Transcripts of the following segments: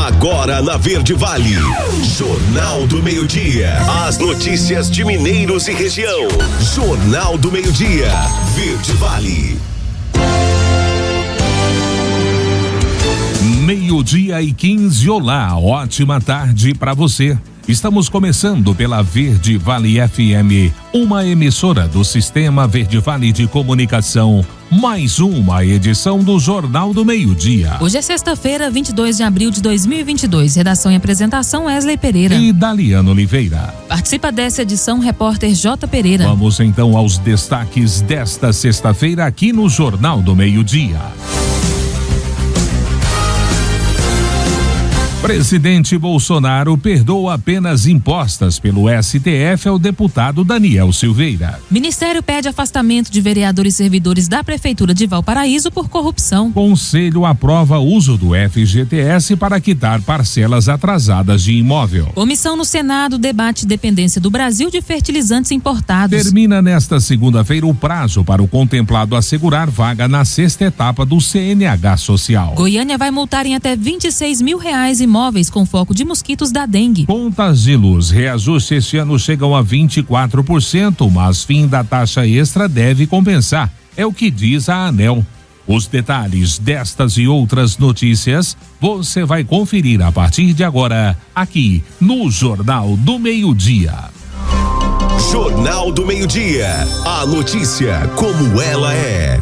Agora na Verde Vale, Jornal do Meio-Dia. As notícias de Mineiros e região. Jornal do Meio-Dia, Verde Vale. 12:15, olá, ótima tarde para você. Estamos começando pela Verde Vale FM, uma emissora do Sistema Verde Vale de Comunicação. Mais uma edição do Jornal do Meio-Dia. Hoje é sexta-feira, 22 de abril de 2022. Redação e apresentação Wesley Pereira e Daliano Oliveira. Participa dessa edição repórter J. Pereira. Vamos então aos destaques desta sexta-feira aqui no Jornal do Meio-Dia. Presidente Bolsonaro perdoa penas impostas pelo STF ao deputado Daniel Silveira. Ministério pede afastamento de vereadores e servidores da Prefeitura de Valparaíso por corrupção. Conselho aprova uso do FGTS para quitar parcelas atrasadas de imóvel. Comissão no Senado debate dependência do Brasil de fertilizantes importados. Termina nesta segunda-feira o prazo para o contemplado assegurar vaga na sexta etapa do CNH Social. Goiânia vai multar em até R$26 mil imóveis com foco de mosquitos da dengue. Contas de luz, reajuste este ano chegam a 24%, mas fim da taxa extra deve compensar, é o que diz a ANEEL. Os detalhes destas e outras notícias você vai conferir a partir de agora, aqui no Jornal do Meio-Dia. Jornal do Meio-Dia, a notícia como ela é.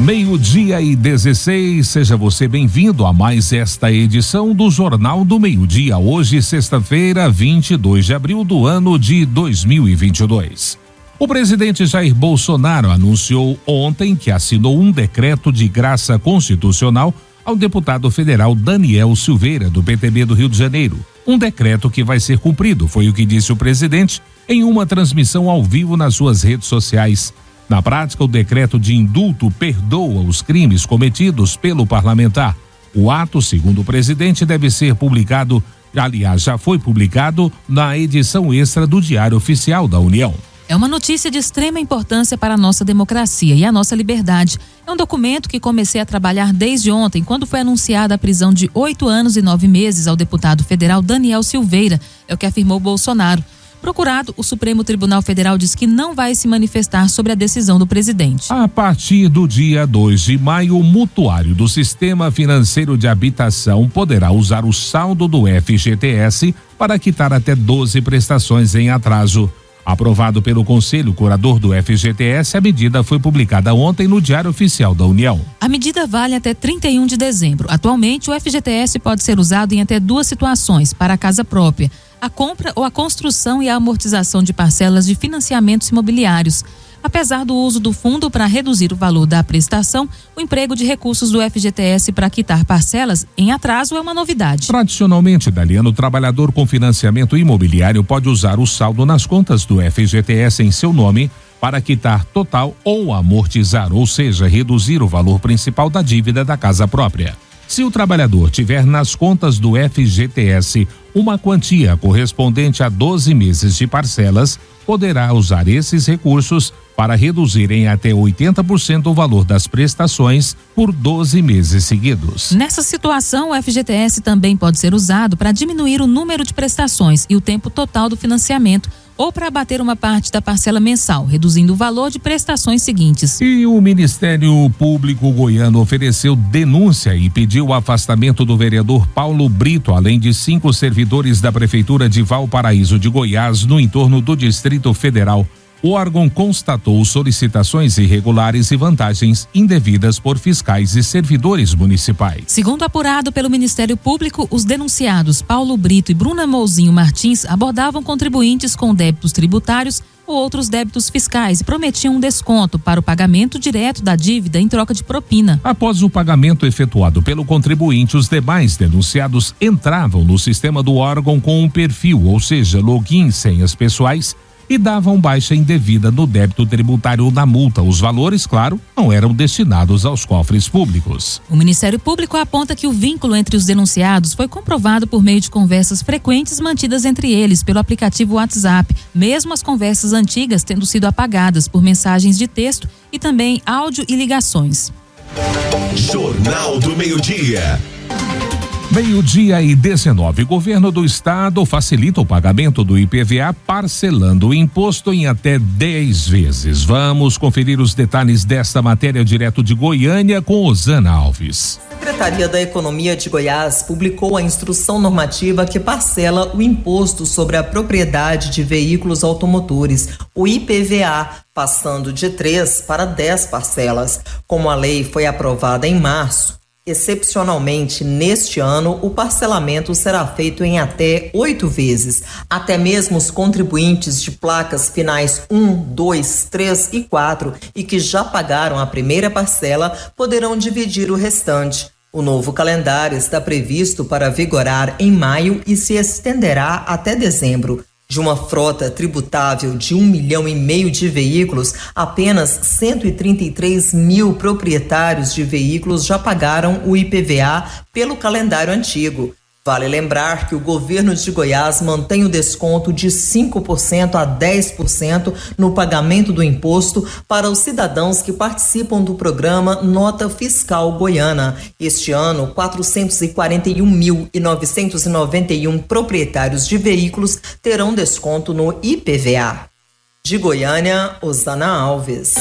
12:16, seja você bem-vindo a mais esta edição do Jornal do Meio-Dia. Hoje, sexta-feira, 22 de abril do ano de 2022. O presidente Jair Bolsonaro anunciou ontem que assinou um decreto de graça constitucional ao deputado federal Daniel Silveira, do PTB do Rio de Janeiro. Um decreto que vai ser cumprido, foi o que disse o presidente em uma transmissão ao vivo nas suas redes sociais. Na prática, o decreto de indulto perdoa os crimes cometidos pelo parlamentar. O ato, segundo o presidente, deve ser publicado, aliás, já foi publicado na edição extra do Diário Oficial da União. É uma notícia de extrema importância para a nossa democracia e a nossa liberdade. É um documento que comecei a trabalhar desde ontem, quando foi anunciada a prisão de 8 anos e 9 meses ao deputado federal Daniel Silveira, é o que afirmou Bolsonaro. Procurado, o Supremo Tribunal Federal diz que não vai se manifestar sobre a decisão do presidente. A partir do dia 2 de maio, o mutuário do Sistema Financeiro de Habitação poderá usar o saldo do FGTS para quitar até 12 prestações em atraso. Aprovado pelo Conselho Curador do FGTS, a medida foi publicada ontem no Diário Oficial da União. A medida vale até 31 de dezembro. Atualmente, o FGTS pode ser usado em até 2 situações: para a casa própria, a compra ou a construção e a amortização de parcelas de financiamentos imobiliários. Apesar do uso do fundo para reduzir o valor da prestação, o emprego de recursos do FGTS para quitar parcelas em atraso é uma novidade. Tradicionalmente, Daliano, o trabalhador com financiamento imobiliário pode usar o saldo nas contas do FGTS em seu nome para quitar total ou amortizar, ou seja, reduzir o valor principal da dívida da casa própria. Se o trabalhador tiver nas contas do FGTS uma quantia correspondente a 12 meses de parcelas, poderá usar esses recursos para reduzir em até 80% o valor das prestações por 12 meses seguidos. Nessa situação, o FGTS também pode ser usado para diminuir o número de prestações e o tempo total do financiamento, ou para abater uma parte da parcela mensal, reduzindo o valor de prestações seguintes. E o Ministério Público Goiano ofereceu denúncia e pediu o afastamento do vereador Paulo Brito, além de 5 servidores da Prefeitura de Valparaíso de Goiás, no entorno do Distrito Federal. O órgão constatou solicitações irregulares e vantagens indevidas por fiscais e servidores municipais. Segundo apurado pelo Ministério Público, os denunciados Paulo Brito e Bruna Mouzinho Martins abordavam contribuintes com débitos tributários ou outros débitos fiscais e prometiam um desconto para o pagamento direto da dívida em troca de propina. Após o pagamento efetuado pelo contribuinte, os demais denunciados entravam no sistema do órgão com um perfil, ou seja, login e senhas pessoais, e davam baixa indevida no débito tributário ou na multa. Os valores, claro, não eram destinados aos cofres públicos. O Ministério Público aponta que o vínculo entre os denunciados foi comprovado por meio de conversas frequentes mantidas entre eles pelo aplicativo WhatsApp, mesmo as conversas antigas tendo sido apagadas por mensagens de texto e também áudio e ligações. Jornal do Meio-Dia. 12:19. Governo do Estado facilita o pagamento do IPVA parcelando o imposto em até 10 vezes. Vamos conferir os detalhes desta matéria direto de Goiânia com Osana Alves. A Secretaria da Economia de Goiás publicou a instrução normativa que parcela o imposto sobre a propriedade de veículos automotores, o IPVA, passando de 3 para 10 parcelas. Como a lei foi aprovada em março, excepcionalmente, neste ano, o parcelamento será feito em até 8 vezes. Até mesmo os contribuintes de placas finais 1, 2, 3 e 4 e que já pagaram a primeira parcela poderão dividir o restante. O novo calendário está previsto para vigorar em maio e se estenderá até dezembro. De uma frota tributável de 1,5 milhão de veículos, apenas 133 mil proprietários de veículos já pagaram o IPVA pelo calendário antigo. Vale lembrar que o governo de Goiás mantém o desconto de 5% a 10% no pagamento do imposto para os cidadãos que participam do programa Nota Fiscal Goiana. Este ano, 441.991 proprietários de veículos terão desconto no IPVA. De Goiânia, Osana Alves.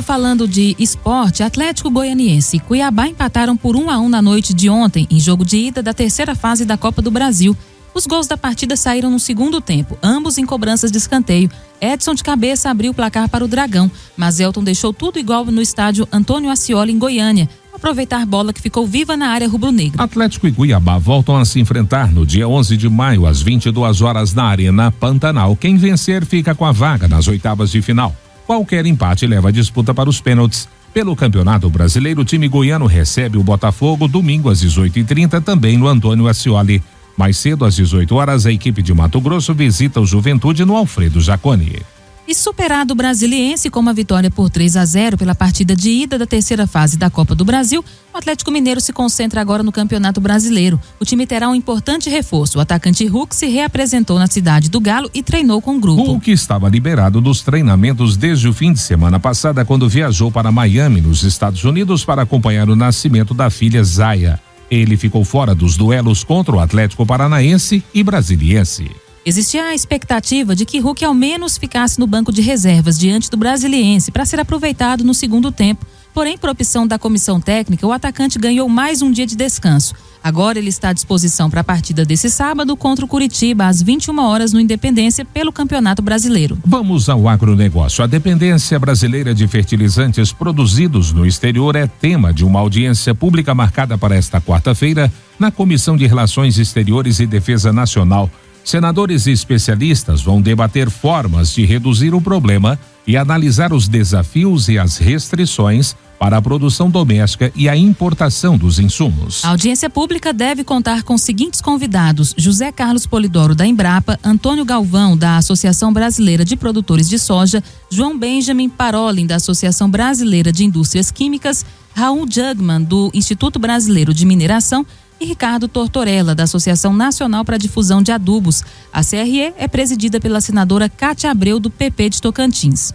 Falando de esporte, Atlético Goianiense e Cuiabá empataram por 1-1 na noite de ontem, em jogo de ida da terceira fase da Copa do Brasil. Os gols da partida saíram no segundo tempo, ambos em cobranças de escanteio. Edson de cabeça abriu o placar para o Dragão, mas Elton deixou tudo igual no estádio Antônio Ascioli, em Goiânia, aproveitar bola que ficou viva na área rubro-negra. Atlético e Cuiabá voltam a se enfrentar no dia 11 de maio, às 22 horas na Arena Pantanal. Quem vencer fica com a vaga nas oitavas de final. Qualquer empate leva a disputa para os pênaltis. Pelo Campeonato Brasileiro, o time goiano recebe o Botafogo domingo às 18h30, também no Antônio Ascioli. Mais cedo, às 18 horas, a equipe de Mato Grosso visita o Juventude no Alfredo Jaconi. E superado o Brasiliense com uma vitória por 3-0 pela partida de ida da terceira fase da Copa do Brasil, o Atlético Mineiro se concentra agora no Campeonato Brasileiro. O time terá um importante reforço. O atacante Hulk se reapresentou na cidade do Galo e treinou com o grupo. Hulk estava liberado dos treinamentos desde o fim de semana passada, quando viajou para Miami, nos Estados Unidos, para acompanhar o nascimento da filha Zaya. Ele ficou fora dos duelos contra o Atlético Paranaense e Brasiliense. Existia a expectativa de que Hulk ao menos ficasse no banco de reservas diante do Brasiliense para ser aproveitado no segundo tempo. Porém, por opção da comissão técnica, o atacante ganhou mais um dia de descanso. Agora ele está à disposição para a partida desse sábado contra o Curitiba, às 21 horas no Independência, pelo Campeonato Brasileiro. Vamos ao agronegócio. A dependência brasileira de fertilizantes produzidos no exterior é tema de uma audiência pública marcada para esta quarta-feira na Comissão de Relações Exteriores e Defesa Nacional. Senadores e especialistas vão debater formas de reduzir o problema e analisar os desafios e as restrições para a produção doméstica e a importação dos insumos. A audiência pública deve contar com os seguintes convidados: José Carlos Polidoro, da Embrapa, Antônio Galvão, da Associação Brasileira de Produtores de Soja, João Benjamin Parolin, da Associação Brasileira de Indústrias Químicas, Raul Jugman, do Instituto Brasileiro de Mineração, e Ricardo Tortorella, da Associação Nacional para a Difusão de Adubos. A CRE é presidida pela senadora Cátia Abreu, do PP de Tocantins.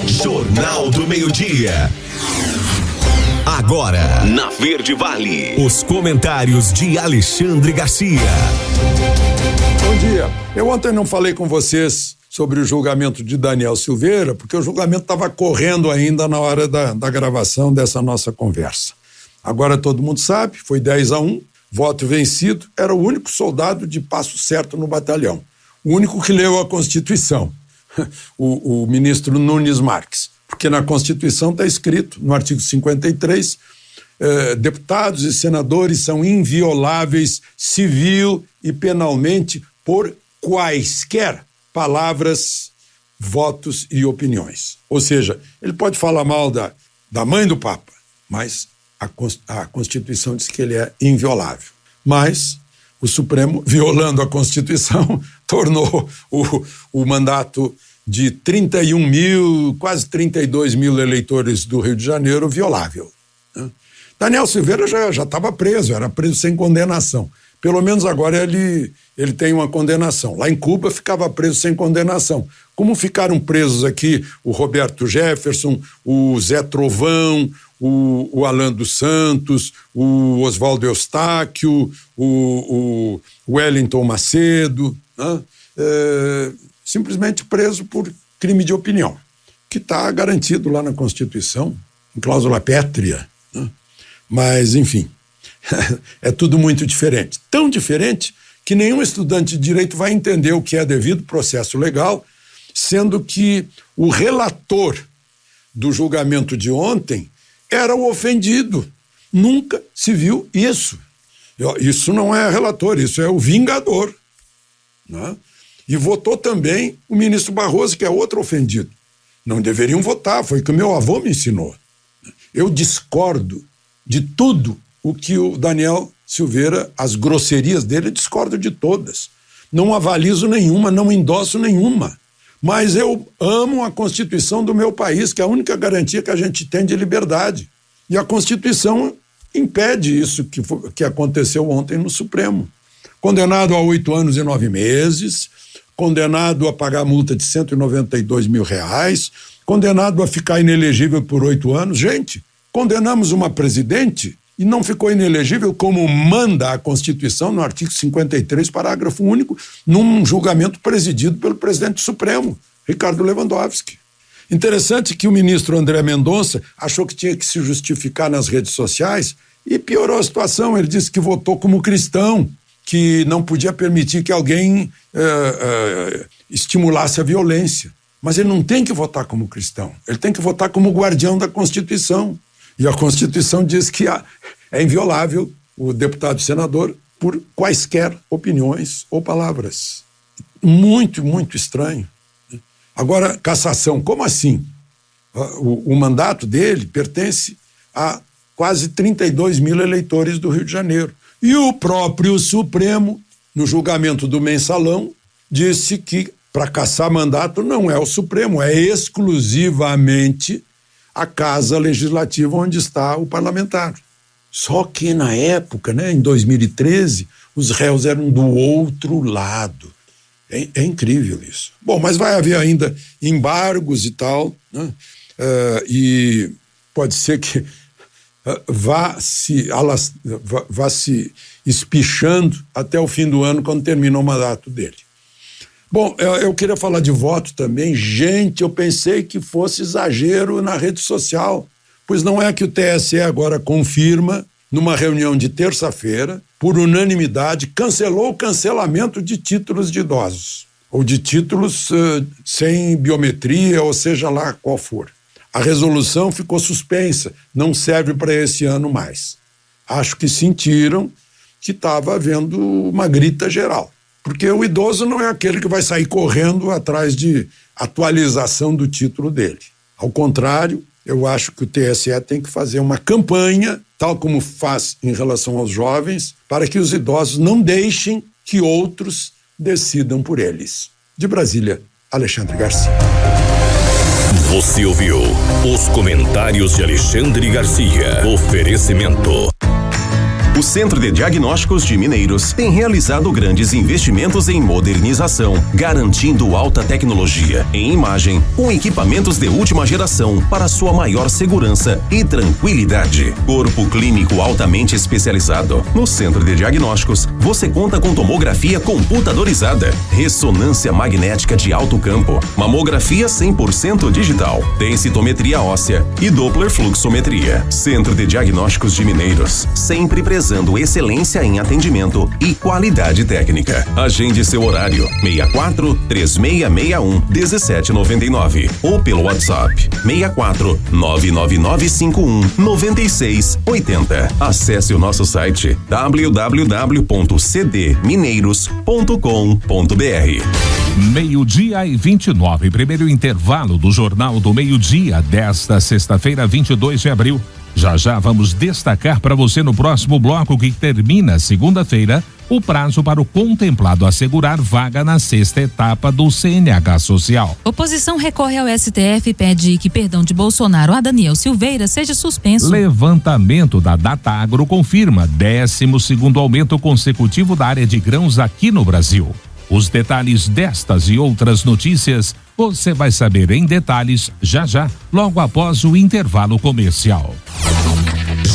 Jornal do Meio-Dia. Agora, na Verde Vale, os comentários de Alexandre Garcia. Bom dia. Eu ontem não falei com vocês sobre o julgamento de Daniel Silveira, porque o julgamento estava correndo ainda na hora da gravação dessa nossa conversa. Agora todo mundo sabe, foi 10-1, voto vencido, era o único soldado de passo certo no batalhão. O único que leu a Constituição, o ministro Nunes Marques. Porque na Constituição está escrito, no artigo 53, deputados e senadores são invioláveis civil e penalmente por quaisquer palavras, votos e opiniões. Ou seja, ele pode falar mal da mãe do Papa, mas a Constituição diz que ele é inviolável. Mas o Supremo, violando a Constituição, tornou o mandato de 31 mil, quase 32 mil eleitores do Rio de Janeiro violável. Daniel Silveira já estava preso, era preso sem condenação. Pelo menos agora ele tem uma condenação. Lá em Cuba ficava preso sem condenação. Como ficaram presos aqui o Roberto Jefferson, o Zé Trovão, o Alan dos Santos, o Oswaldo Eustáquio, o Wellington Macedo, né? Simplesmente preso por crime de opinião, que está garantido lá na Constituição, em cláusula pétrea, né? Mas, enfim, é tudo muito diferente. Tão diferente que nenhum estudante de direito vai entender o que é devido processo legal, sendo que o relator do julgamento de ontem era o ofendido. Nunca se viu isso. Isso não é relator, isso é o vingador, né? E votou também o ministro Barroso, que é outro ofendido. Não deveriam votar, foi o que o meu avô me ensinou. Eu discordo de tudo o que o Daniel Silveira, as grosserias dele, eu discordo de todas. Não avalizo nenhuma, não endosso nenhuma. Mas eu amo a Constituição do meu país, que é a única garantia que a gente tem de liberdade. E a Constituição impede isso que aconteceu ontem no Supremo. Condenado a 8 anos e 9 meses, condenado a pagar multa de R$192 mil, condenado a ficar inelegível por 8 anos. Gente, condenamos uma presidente e não ficou inelegível como manda a Constituição no artigo 53, parágrafo único, num julgamento presidido pelo presidente Supremo, Ricardo Lewandowski. Interessante que o ministro André Mendonça achou que tinha que se justificar nas redes sociais e piorou a situação. Ele disse que votou como cristão, que não podia permitir que alguém estimulasse a violência. Mas ele não tem que votar como cristão, ele tem que votar como guardião da Constituição. E a Constituição diz que é inviolável o deputado e senador por quaisquer opiniões ou palavras. Muito, muito estranho. Agora, cassação, como assim? O mandato dele pertence a quase 32 mil eleitores do Rio de Janeiro. E o próprio Supremo, no julgamento do Mensalão, disse que para cassar mandato não é o Supremo, é exclusivamente a Casa Legislativa onde está o parlamentar. Só que na época, né, em 2013, os réus eram do outro lado. É incrível isso. Bom, mas vai haver ainda embargos e tal, né? E pode ser que vá se espichando até o fim do ano, quando termina o mandato dele. Bom, eu queria falar de voto também. Gente, eu pensei que fosse exagero na rede social, pois não é que o TSE agora confirma, numa reunião de terça-feira, por unanimidade, cancelou o cancelamento de títulos de idosos, ou de títulos sem biometria, ou seja lá qual for. A resolução ficou suspensa, não serve para esse ano mais. Acho que sentiram que estava havendo uma grita geral. Porque o idoso não é aquele que vai sair correndo atrás de atualização do título dele. Ao contrário, eu acho que o TSE tem que fazer uma campanha, tal como faz em relação aos jovens, para que os idosos não deixem que outros decidam por eles. De Brasília, Alexandre Garcia. Você ouviu os comentários de Alexandre Garcia. Oferecimento. O Centro de Diagnósticos de Mineiros tem realizado grandes investimentos em modernização, garantindo alta tecnologia em imagem, com equipamentos de última geração para sua maior segurança e tranquilidade. Corpo clínico altamente especializado. No Centro de Diagnósticos, você conta com tomografia computadorizada, ressonância magnética de alto campo, mamografia 100% digital, densitometria óssea e Doppler fluxometria. Centro de Diagnósticos de Mineiros, sempre presente excelência em atendimento e qualidade técnica. Agende seu horário 64-3661-1799 ou pelo WhatsApp 64-99951-9680. Acesse o nosso site www.cdmineiros.com.br. 12:29, primeiro intervalo do Jornal do Meio-Dia desta sexta-feira, 22 de abril. Já já vamos destacar para você no próximo bloco, que termina segunda-feira, o prazo para o contemplado assegurar vaga na 6ª etapa do CNH Social. Oposição recorre ao STF e pede que perdão de Bolsonaro a Daniel Silveira seja suspenso. Levantamento da Datagro confirma 12º aumento consecutivo da área de grãos aqui no Brasil. Os detalhes destas e outras notícias você vai saber em detalhes já, logo após o intervalo comercial.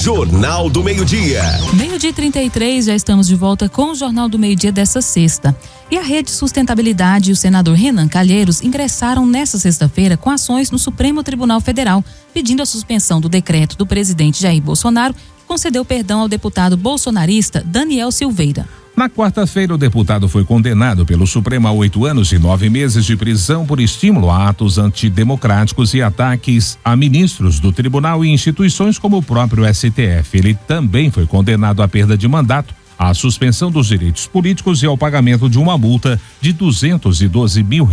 Jornal do Meio-Dia. 12:33, já estamos de volta com o Jornal do Meio-Dia dessa sexta. E a Rede Sustentabilidade e o senador Renan Calheiros ingressaram nesta sexta-feira com ações no Supremo Tribunal Federal, pedindo a suspensão do decreto do presidente Jair Bolsonaro, que concedeu perdão ao deputado bolsonarista Daniel Silveira. Na quarta-feira, o deputado foi condenado pelo Supremo a 8 anos e 9 meses de prisão por estímulo a atos antidemocráticos e ataques a ministros do tribunal e instituições como o próprio STF. Ele também foi condenado à perda de mandato, à suspensão dos direitos políticos e ao pagamento de uma multa de R$212 mil.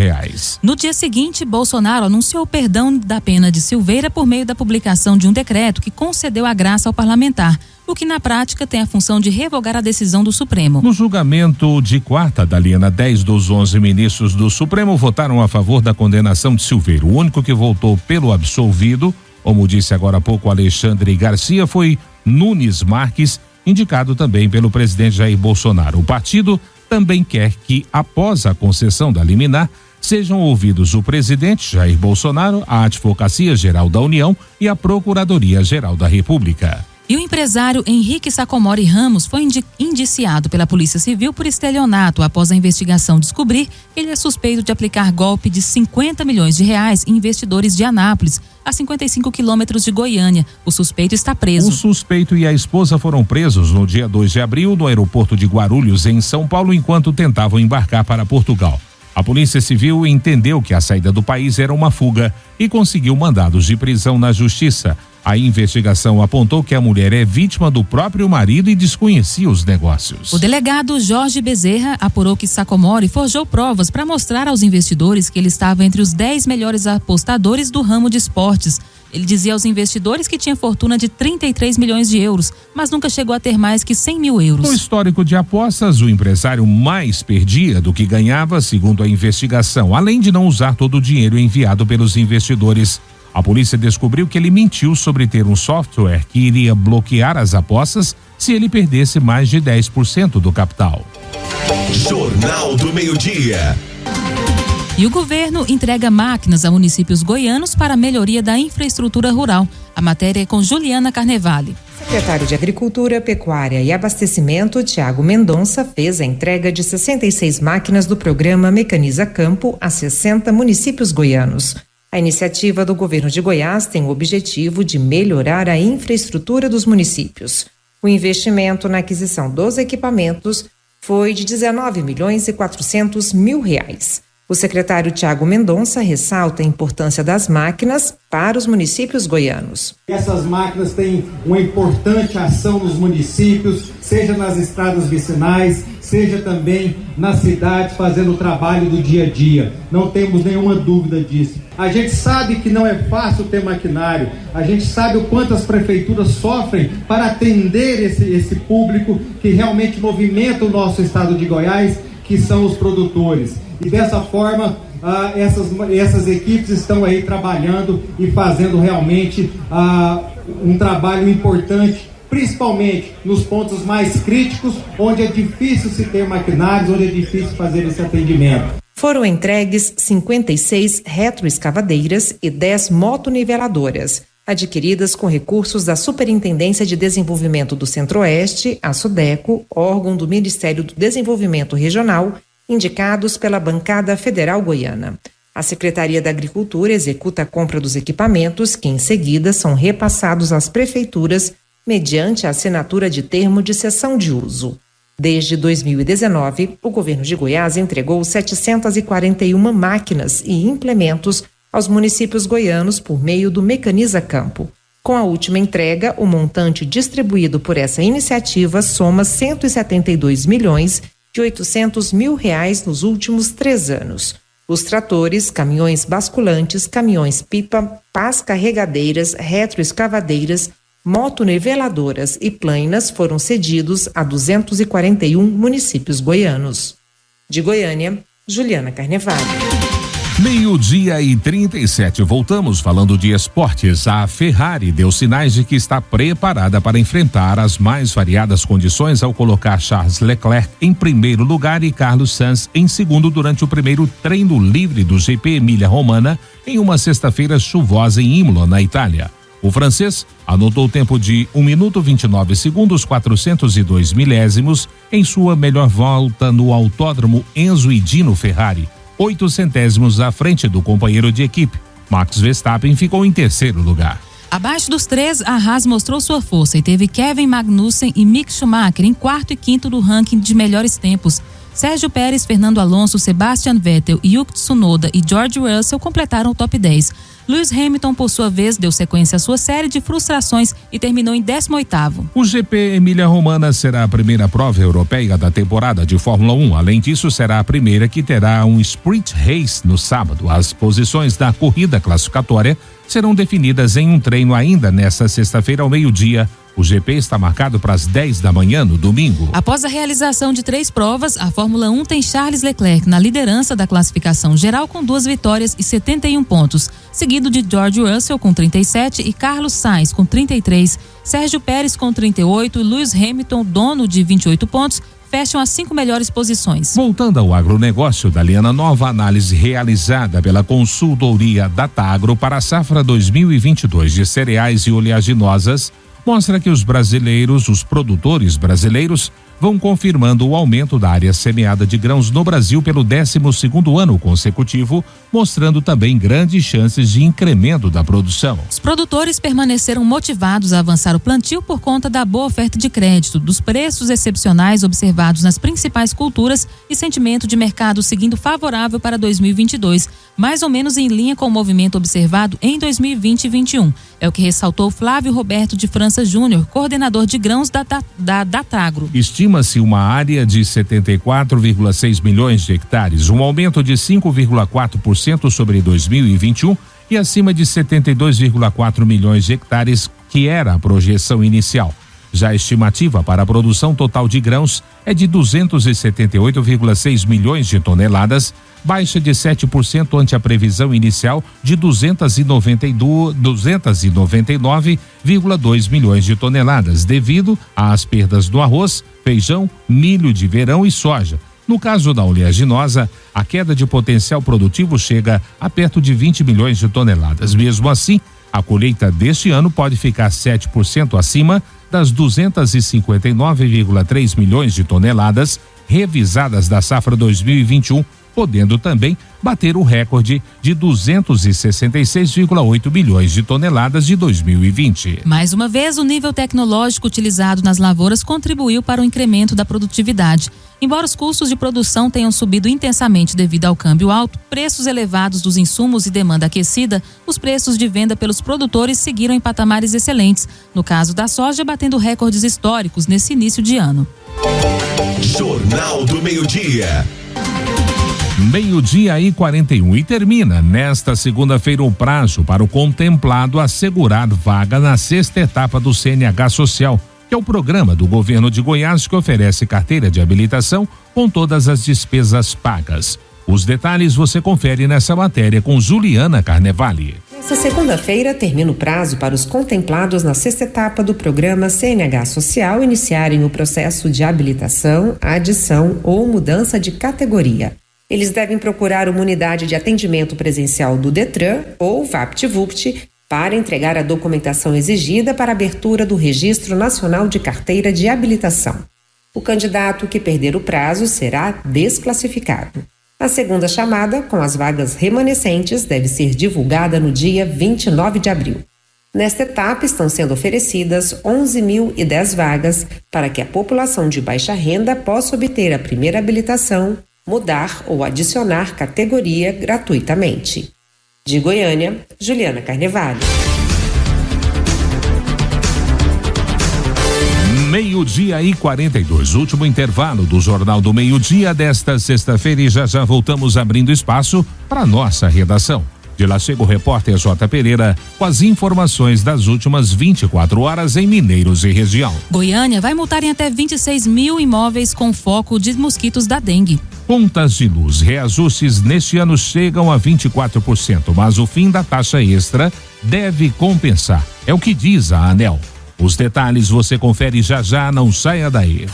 No dia seguinte, Bolsonaro anunciou o perdão da pena de Silveira por meio da publicação de um decreto que concedeu a graça ao parlamentar, o que na prática tem a função de revogar a decisão do Supremo. No julgamento de quarta, Daliana, 10 dos 11 ministros do Supremo votaram a favor da condenação de Silveira. O único que votou pelo absolvido, como disse agora há pouco Alexandre Garcia, foi Nunes Marques, indicado também pelo presidente Jair Bolsonaro. O partido também quer que, após a concessão da liminar, sejam ouvidos o presidente Jair Bolsonaro, a Advocacia Geral da União e a Procuradoria Geral da República. E o empresário Henrique Sacomori Ramos foi indiciado pela Polícia Civil por estelionato após a investigação descobrir que ele é suspeito de aplicar golpe de R$50 milhões em investidores de Anápolis, a 55 quilômetros de Goiânia. O suspeito está preso. O suspeito e a esposa foram presos no dia 2 de abril no aeroporto de Guarulhos, em São Paulo, enquanto tentavam embarcar para Portugal. A Polícia Civil entendeu que a saída do país era uma fuga e conseguiu mandados de prisão na Justiça. A investigação apontou que a mulher é vítima do próprio marido e desconhecia os negócios. O delegado Jorge Bezerra apurou que Sacomori forjou provas para mostrar aos investidores que ele estava entre os 10 melhores apostadores do ramo de esportes. Ele dizia aos investidores que tinha fortuna de 33 milhões de euros, mas nunca chegou a ter mais que 100 mil euros. No histórico de apostas, o empresário mais perdia do que ganhava, segundo a investigação, além de não usar todo o dinheiro enviado pelos investidores. A polícia descobriu que ele mentiu sobre ter um software que iria bloquear as apostas se ele perdesse mais de 10% do capital. Jornal do Meio-Dia. E o governo entrega máquinas a municípios goianos para a melhoria da infraestrutura rural. A matéria é com Juliana Carnevale. O secretário de Agricultura, Pecuária e Abastecimento, Tiago Mendonça, fez a entrega de 66 máquinas do programa Mecaniza Campo a 60 municípios goianos. A iniciativa do governo de Goiás tem o objetivo de melhorar a infraestrutura dos municípios. O investimento na aquisição dos equipamentos foi de R$19 milhões e 400 mil. O secretário Tiago Mendonça ressalta a importância das máquinas para os municípios goianos. Essas máquinas têm uma importante ação nos municípios, seja nas estradas vicinais, seja também nas cidades, fazendo o trabalho do dia a dia. Não temos nenhuma dúvida disso. A gente sabe que não é fácil ter maquinário, a gente sabe o quanto as prefeituras sofrem para atender esse público que realmente movimenta o nosso estado de Goiás, que são os produtores. E dessa forma, essas equipes estão aí trabalhando e fazendo realmente um trabalho importante, principalmente nos pontos mais críticos, onde é difícil se ter maquinários, onde é difícil fazer esse atendimento. Foram entregues 56 retroescavadeiras e 10 motoniveladoras, adquiridas com recursos da Superintendência de Desenvolvimento do Centro-Oeste, a SUDECO, órgão do Ministério do Desenvolvimento Regional, indicados pela bancada federal goiana. A Secretaria da Agricultura executa a compra dos equipamentos, que em seguida são repassados às prefeituras mediante a assinatura de termo de cessão de uso. Desde 2019, o governo de Goiás entregou 741 máquinas e implementos aos municípios goianos por meio do Mecaniza Campo. Com a última entrega, o montante distribuído por essa iniciativa soma R$172 milhões e 800 mil nos últimos 3 anos. Os tratores, caminhões basculantes, caminhões pipa, pás carregadeiras, retroescavadeiras, motoniveladoras e plainas foram cedidos a 241 municípios goianos. De Goiânia, Juliana Carnevale. 12:37. Voltamos falando de esportes. A Ferrari deu sinais de que está preparada para enfrentar as mais variadas condições ao colocar Charles Leclerc em primeiro lugar e Carlos Sainz em segundo durante o primeiro treino livre do GP Emília-Romagna em uma sexta-feira chuvosa em Imola, na Itália. O francês anotou tempo de 1 minuto 29 segundos 402 milésimos em sua melhor volta no Autódromo Enzo e Dino Ferrari, 8 centésimos à frente do companheiro de equipe. Max Verstappen ficou em terceiro lugar. Abaixo dos três, a Haas mostrou sua força e teve Kevin Magnussen e Mick Schumacher em quarto e quinto do ranking de melhores tempos. Sérgio Pérez, Fernando Alonso, Sebastian Vettel, Yuki Tsunoda e George Russell completaram o top 10. Lewis Hamilton, por sua vez, deu sequência à sua série de frustrações e terminou em 18º. O GP Emília-Romagna será a primeira prova europeia da temporada de Fórmula 1. Além disso, será a primeira que terá um sprint race no sábado. As posições da corrida classificatória serão definidas em um treino ainda nesta sexta-feira ao meio-dia. O GP está marcado para as 10 da manhã no domingo. Após a realização de 3 provas, a Fórmula 1 tem Charles Leclerc na liderança da classificação geral com 2 vitórias e 71 pontos, seguido de George Russell com 37 e Carlos Sainz com 33, Sérgio Pérez com 38 e Lewis Hamilton, dono de 28 pontos, fecham as 5 melhores posições. Voltando ao agronegócio, Daliana, nova análise realizada pela consultoria Datagro para a safra 2022 de cereais e oleaginosas mostra que os produtores brasileiros, vão confirmando o aumento da área semeada de grãos no Brasil pelo 12º ano consecutivo, mostrando também grandes chances de incremento da produção. Os produtores permaneceram motivados a avançar o plantio por conta da boa oferta de crédito, dos preços excepcionais observados nas principais culturas e sentimento de mercado seguindo favorável para 2022, mais ou menos em linha com o movimento observado em 2020 e 2021. É o que ressaltou Flávio Roberto de França Júnior, coordenador de grãos da Datagro. Estima-se uma área de 74,6 milhões de hectares, um aumento de 5,4% sobre 2021 e acima de 72,4 milhões de hectares, que era a projeção inicial. Já a estimativa para a produção total de grãos é de 278,6 milhões de toneladas, baixa de 7% ante a previsão inicial de 299,2 milhões de toneladas, devido às perdas do arroz, feijão, milho de verão e soja. No caso da oleaginosa, a queda de potencial produtivo chega a perto de 20 milhões de toneladas. Mesmo assim, a colheita deste ano pode ficar 7% acima das 259,3 milhões de toneladas revisadas da safra 2021, podendo também bater o recorde de 266,8 milhões de toneladas de 2020. Mais uma vez, o nível tecnológico utilizado nas lavouras contribuiu para o incremento da produtividade. Embora os custos de produção tenham subido intensamente devido ao câmbio alto, preços elevados dos insumos e demanda aquecida, os preços de venda pelos produtores seguiram em patamares excelentes. No caso da soja, batendo recordes históricos nesse início de ano. Jornal do Meio-Dia. 12:41 e termina nesta segunda-feira o prazo para o contemplado assegurar vaga na 6ª etapa do CNH Social, que é o programa do governo de Goiás que oferece carteira de habilitação com todas as despesas pagas. Os detalhes você confere nessa matéria com Juliana Carnevale. Nesta segunda-feira termina o prazo para os contemplados na 6ª etapa do programa CNH Social iniciarem o processo de habilitação, adição ou mudança de categoria. Eles devem procurar uma unidade de atendimento presencial do Detran ou VaptVupt para entregar a documentação exigida para a abertura do Registro Nacional de Carteira de Habilitação. O candidato que perder o prazo será desclassificado. A segunda chamada, com as vagas remanescentes, deve ser divulgada no dia 29 de abril. Nesta etapa estão sendo oferecidas 11.010 vagas para que a população de baixa renda possa obter a primeira habilitação, mudar ou adicionar categoria gratuitamente. De Goiânia, Juliana Carnevale. 12:42, último intervalo do Jornal do Meio-Dia desta sexta-feira e já voltamos abrindo espaço para nossa redação. De lá chega o repórter J. Pereira com as informações das últimas 24 horas em Mineiros e região. Goiânia vai multar em até 26 mil imóveis com foco de mosquitos da dengue. Contas de luz, reajustes neste ano chegam a 24%, mas o fim da taxa extra deve compensar. É o que diz a ANEEL. Os detalhes você confere já, não saia daí.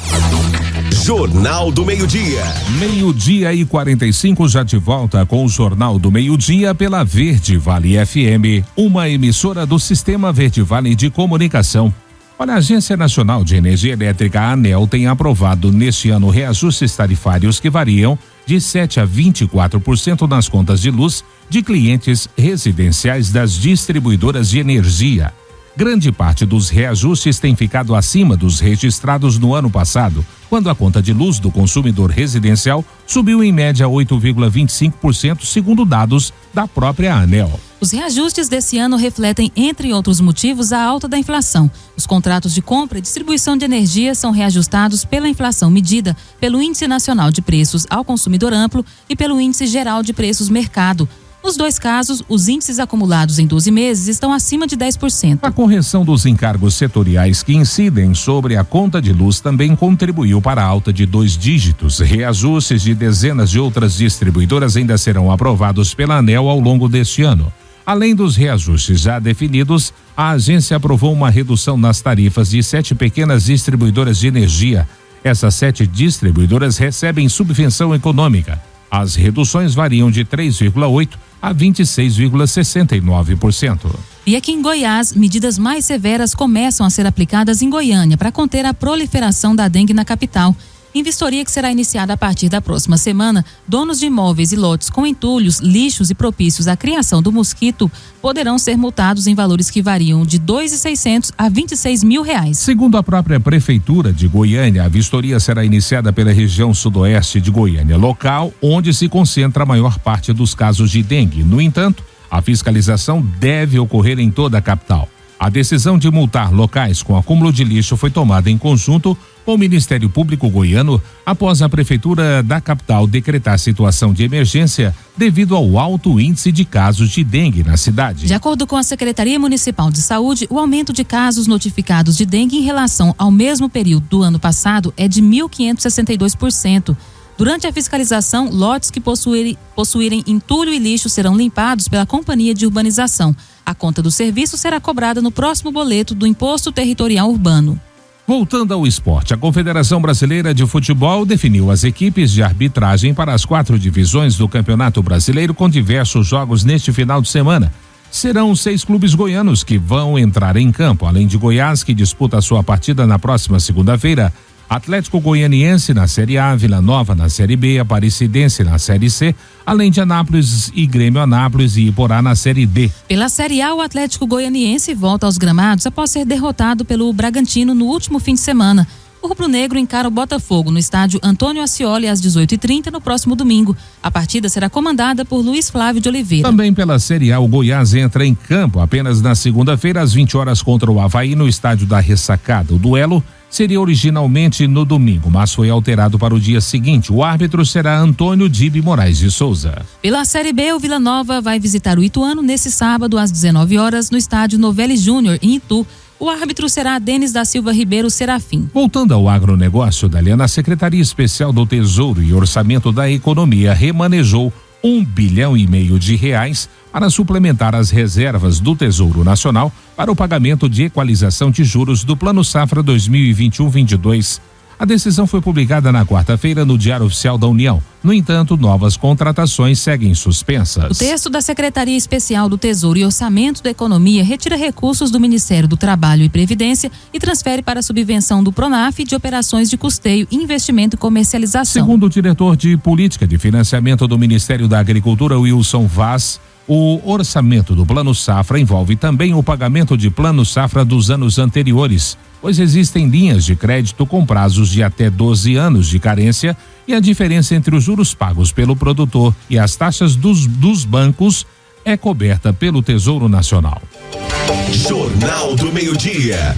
Jornal do Meio-Dia. 12:45, já de volta com o Jornal do Meio-Dia pela Verde Vale FM, uma emissora do Sistema Verde Vale de Comunicação. Olha, a Agência Nacional de Energia Elétrica, a ANEEL, tem aprovado neste ano reajustes tarifários que variam de 7% a 24% nas contas de luz de clientes residenciais das distribuidoras de energia. Grande parte dos reajustes tem ficado acima dos registrados no ano passado, quando a conta de luz do consumidor residencial subiu em média 8,25%, segundo dados da própria ANEEL. Os reajustes desse ano refletem, entre outros motivos, a alta da inflação. Os contratos de compra e distribuição de energia são reajustados pela inflação medida pelo Índice Nacional de Preços ao Consumidor Amplo e pelo Índice Geral de Preços Mercado. Nos dois casos, os índices acumulados em 12 meses estão acima de 10%. A correção dos encargos setoriais que incidem sobre a conta de luz também contribuiu para a alta de 2 dígitos. Reajustes de dezenas de outras distribuidoras ainda serão aprovados pela ANEEL ao longo deste ano. Além dos reajustes já definidos, a agência aprovou uma redução nas tarifas de 7 pequenas distribuidoras de energia. Essas 7 distribuidoras recebem subvenção econômica. As reduções variam de 3,8% a 26,69%. E aqui em Goiás, medidas mais severas começam a ser aplicadas em Goiânia para conter a proliferação da dengue na capital. Em vistoria que será iniciada a partir da próxima semana, donos de imóveis e lotes com entulhos, lixos e propícios à criação do mosquito poderão ser multados em valores que variam de R$ 2.600 a R$ 26 mil. Segundo a própria Prefeitura de Goiânia, a vistoria será iniciada pela região sudoeste de Goiânia, local onde se concentra a maior parte dos casos de dengue. No entanto, a fiscalização deve ocorrer em toda a capital. A decisão de multar locais com acúmulo de lixo foi tomada em conjunto com o Ministério Público Goiano após a Prefeitura da capital decretar situação de emergência devido ao alto índice de casos de dengue na cidade. De acordo com a Secretaria Municipal de Saúde, o aumento de casos notificados de dengue em relação ao mesmo período do ano passado é de 1.562%. Durante a fiscalização, lotes que possuírem entulho e lixo serão limpados pela Companhia de Urbanização. A conta do serviço será cobrada no próximo boleto do Imposto Territorial Urbano. Voltando ao esporte, a Confederação Brasileira de Futebol definiu as equipes de arbitragem para as 4 divisões do Campeonato Brasileiro com diversos jogos neste final de semana. Serão 6 clubes goianos que vão entrar em campo, além de Goiás, que disputa a sua partida na próxima segunda-feira. Atlético Goianiense na Série A, Vila Nova na Série B, Aparecidense na Série C, além de Anápolis e Grêmio Anápolis e Iporá na Série D. Pela Série A, o Atlético Goianiense volta aos gramados após ser derrotado pelo Bragantino no último fim de semana. O rubro-negro encara o Botafogo no estádio Antônio Ascioli às 18h30 no próximo domingo. A partida será comandada por Luiz Flávio de Oliveira. Também pela Série A, o Goiás entra em campo apenas na segunda-feira às 20 horas contra o Avaí no estádio da Ressacada. O duelo seria originalmente no domingo, mas foi alterado para o dia seguinte. O árbitro será Antônio Dibe Moraes de Souza. Pela Série B, o Vila Nova vai visitar o Ituano nesse sábado às 19 horas no estádio Novelli Júnior em Itu. O árbitro será Denis da Silva Ribeiro Serafim. Voltando ao agronegócio, Daliana, a Secretaria Especial do Tesouro e Orçamento da Economia remanejou R$1,5 bilhão para suplementar as reservas do Tesouro Nacional para o pagamento de equalização de juros do Plano Safra 2021-22. A decisão foi publicada na quarta-feira no Diário Oficial da União. No entanto, novas contratações seguem suspensas. O texto da Secretaria Especial do Tesouro e Orçamento da Economia retira recursos do Ministério do Trabalho e Previdência e transfere para a subvenção do Pronaf de operações de custeio, investimento e comercialização. Segundo o diretor de Política de Financiamento do Ministério da Agricultura, Wilson Vaz, o orçamento do Plano Safra envolve também o pagamento de Plano Safra dos anos anteriores, pois existem linhas de crédito com prazos de até 12 anos de carência e a diferença entre os juros pagos pelo produtor e as taxas dos bancos é coberta pelo Tesouro Nacional. Jornal do Meio-Dia.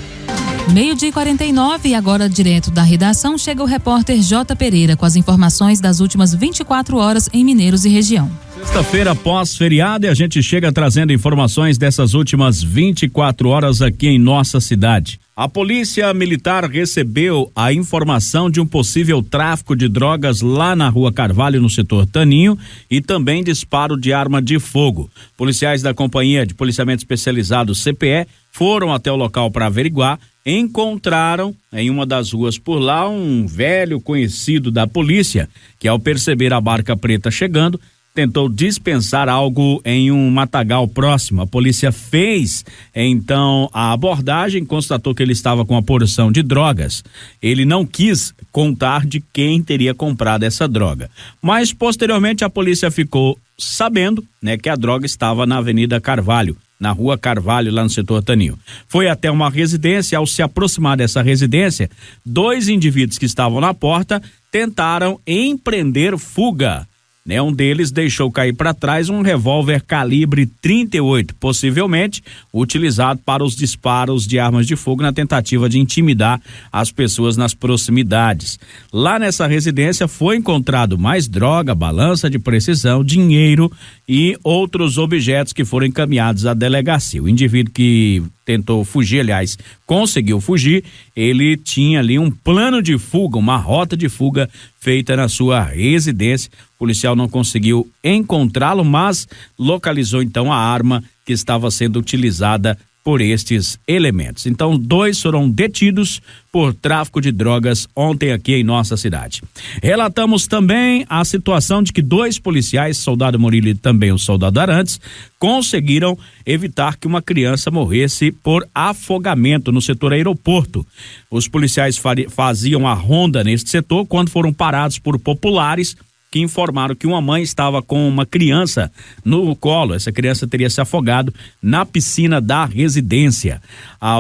12:49 e agora direto da redação chega o repórter J. Pereira com as informações das últimas 24 horas em Mineiros e região. Sexta-feira pós-feriado e a gente chega trazendo informações dessas últimas 24 horas aqui em nossa cidade. A Polícia Militar recebeu a informação de um possível tráfico de drogas lá na Rua Carvalho, no setor Taninho, e também disparo de arma de fogo. Policiais da Companhia de Policiamento Especializado CPE foram até o local para averiguar. Encontraram em uma das ruas por lá um velho conhecido da polícia que, ao perceber a barca preta chegando, tentou dispensar algo em um matagal próximo. A polícia fez então a abordagem, constatou que ele estava com a porção de drogas. Ele não quis contar de quem teria comprado essa droga, mas posteriormente a polícia ficou sabendo, né, que a droga estava na Avenida Carvalho, na Rua Carvalho, lá no setor Taninho. Foi até uma residência. Ao se aproximar dessa residência, 2 indivíduos que estavam na porta tentaram empreender fuga. Um deles deixou cair para trás um revólver calibre 38, possivelmente utilizado para os disparos de armas de fogo na tentativa de intimidar as pessoas nas proximidades. Lá nessa residência foi encontrado mais droga, balança de precisão, dinheiro e outros objetos que foram encaminhados à delegacia. O indivíduo que tentou fugir, aliás, conseguiu fugir, ele tinha ali um plano de fuga, uma rota de fuga feita na sua residência. O policial não conseguiu encontrá-lo, mas localizou então a arma que estava sendo utilizada por estes elementos. Então, 2 foram detidos por tráfico de drogas ontem aqui em nossa cidade. Relatamos também a situação de que 2 policiais, soldado Murilo e também o soldado Arantes, conseguiram evitar que uma criança morresse por afogamento no setor aeroporto. Os policiais faziam a ronda neste setor quando foram parados por populares que informaram que uma mãe estava com uma criança no colo. Essa criança teria se afogado na piscina da residência.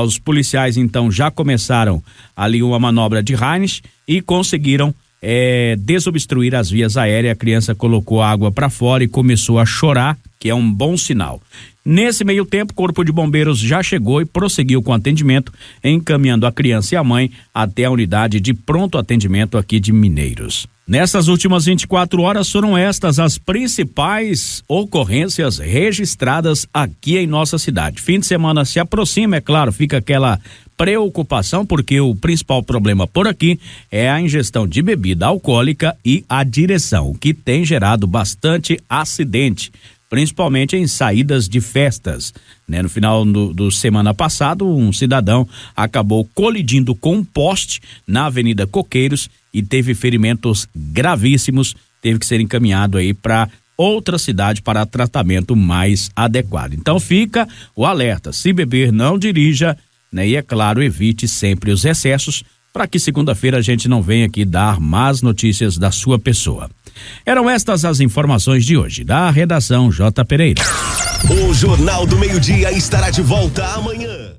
Os policiais então já começaram ali uma manobra de Heinz e conseguiram desobstruir as vias aéreas. A criança colocou água para fora e começou a chorar, que é um bom sinal. Nesse meio tempo, o Corpo de Bombeiros já chegou e prosseguiu com o atendimento, encaminhando a criança e a mãe até a unidade de pronto atendimento aqui de Mineiros. Nessas últimas 24 horas foram estas as principais ocorrências registradas aqui em nossa cidade. Fim de semana se aproxima, é claro, fica aquela preocupação, porque o principal problema por aqui é a ingestão de bebida alcoólica e a direção, o que tem gerado bastante acidente, principalmente em saídas de festas. No final do semana passado, um cidadão acabou colidindo com um poste na Avenida Coqueiros e teve ferimentos gravíssimos, teve que ser encaminhado aí para outra cidade para tratamento mais adequado. Então fica o alerta: se beber, não dirija, e é claro, evite sempre os excessos, para que segunda-feira a gente não venha aqui dar más notícias da sua pessoa. Eram estas as informações de hoje, da redação J. Pereira. O Jornal do Meio-Dia estará de volta amanhã.